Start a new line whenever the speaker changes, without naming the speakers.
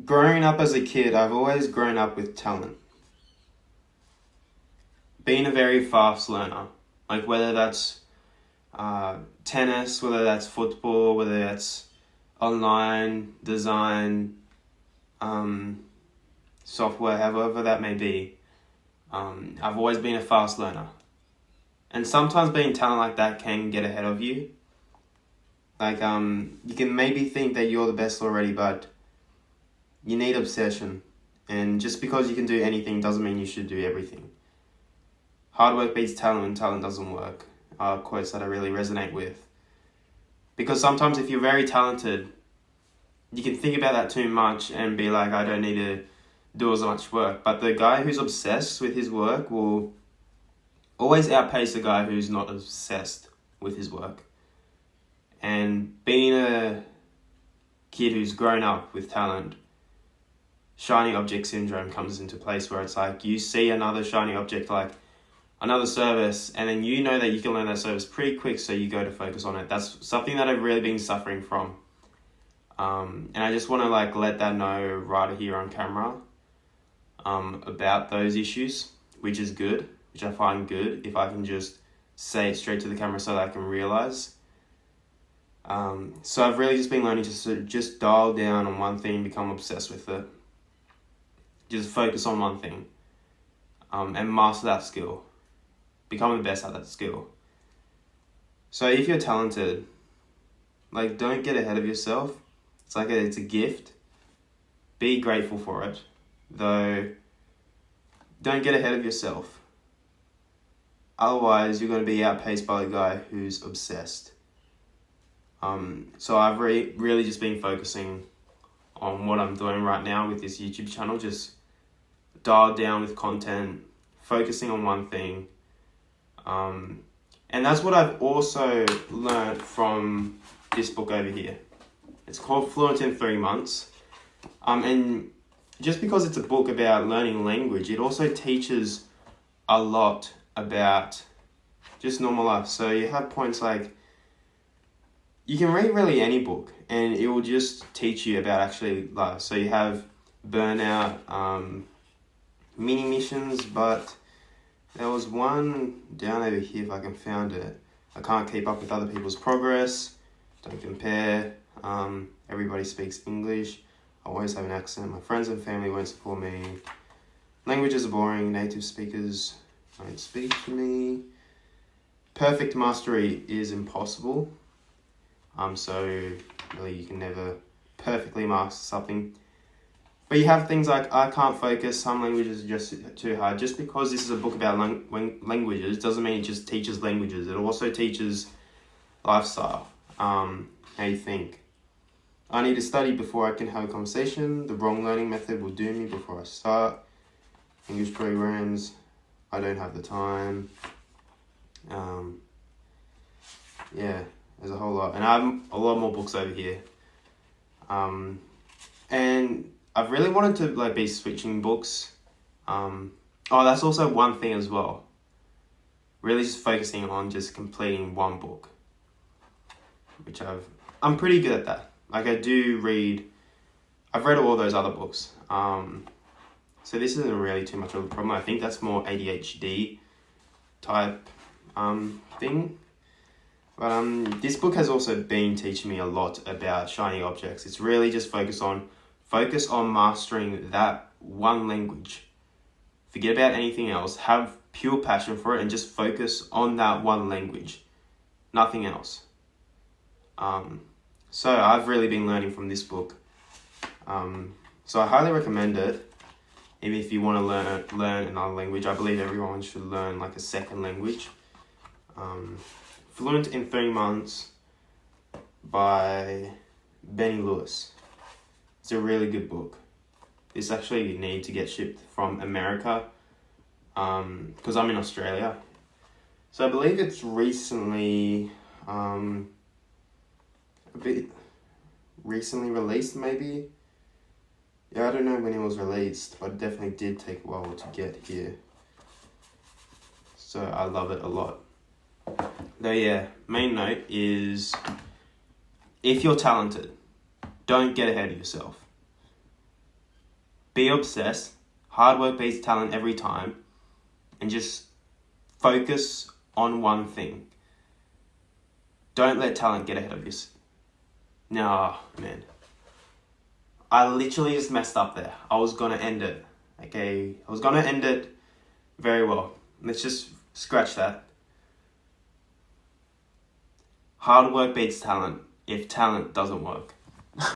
growing up as a kid, I've always grown up with talent. Being a very fast learner, like whether that's tennis, whether that's football, whether that's online design, software, however that may be. I've always been a fast learner. And sometimes being talent like that can get ahead of you. Like, you can maybe think that you're the best already, but you need obsession. And just because you can do anything doesn't mean you should do everything. Hard work beats talent when talent doesn't work. Quotes that I really resonate with. Because sometimes if you're very talented, you can think about that too much and be like, I don't need to do as much work. But the guy who's obsessed with his work will always outpace the guy who's not obsessed with his work. And being a kid who's grown up with talent, shiny object syndrome comes into place where it's like you see another shiny object, like another service, and then you know that you can learn that service pretty quick, so you go to focus on it. That's something that I've really been suffering from. And I just want to let that know right here on camera about those issues, which is good, which I find good if I can just say it straight to the camera so that I can realize. So I've really just been learning to sort of just dial down on one thing, become obsessed with it. Just focus on one thing and master that skill. Become the best at that skill. So if you're talented, don't get ahead of yourself. It's a gift. Be grateful for it. Though, don't get ahead of yourself. Otherwise, you're going to be outpaced by the guy who's obsessed. So I've really just been focusing on what I'm doing right now with this YouTube channel. Just dialed down with content, focusing on one thing. And that's what I've also learned from this book over here. It's called Fluent in 3 Months. And just because it's a book about learning language, it also teaches a lot about just normal life. So you have points like, you can read really any book and it will just teach you about actually life. So you have burnout, mini missions, but there was one down over here if I can find it. I can't keep up with other people's progress. Don't compare. Everybody speaks English. I always have an accent. My friends and family won't support me. Languages are boring. Native speakers don't speak to me. Perfect mastery is impossible. So really you can never perfectly master something. But you have things like I can't focus, some languages are just too hard. Just because this is a book about languages doesn't mean it just teaches languages. It also teaches lifestyle, how you think. I need to study before I can have a conversation. The wrong learning method will do me before I start. English programs, I don't have the time. Yeah, there's a whole lot. And I have a lot more books over here. And I've really wanted to be switching books. That's also one thing as well. Really just focusing on just completing one book. Which I'm pretty good at that. I do read, I've read all those other books. So this isn't really too much of a problem. I think that's more ADHD type thing. But this book has also been teaching me a lot about shiny objects. It's really just focus on mastering that one language. Forget about anything else. Have pure passion for it and just focus on that one language. Nothing else. So I've really been learning from this book. So I highly recommend it. Even if you want to learn another language, I believe everyone should learn a second language. Fluent in 3 Months by Benny Lewis. It's a really good book. This actually need to get shipped from America because I'm in Australia. So I believe it's recently released maybe. Yeah, I don't know when it was released, but it definitely did take a while to get here. So I love it a lot. Though yeah, main note is if you're talented, don't get ahead of yourself. be obsessed, hard work beats talent every time, and just focus on one thing. Don't let talent get ahead of you. No, man. I literally just messed up there. I was gonna end it. Okay, I was gonna end it very well. Let's just scratch that. Hard work beats talent if talent doesn't work.